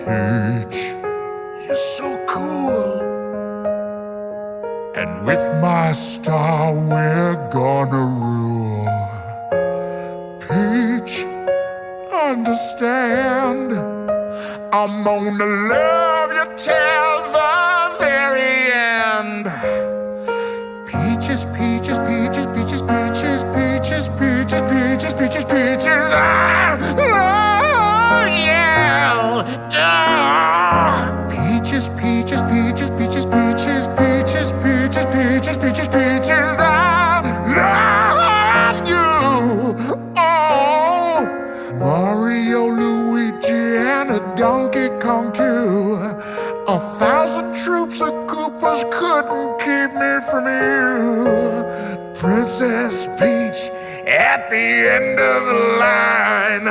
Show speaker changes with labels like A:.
A: Peach, you're so cool. And with my star, we're gonna rule. Peach, understand, I'm gonna love you till the very end. Peaches, peaches, peaches, peaches, peaches, peaches, peaches, peaches, peaches, peaches. Ah, yeah. Peaches, peaches, peaches, peaches, peaches, peaches, peaches, peaches, peaches, peaches. I love you. Oh, Mario, Luigi, and a Donkey Kong too. 1,000 troops of Koopas couldn't keep me from you. Princess Peach at the end of the line.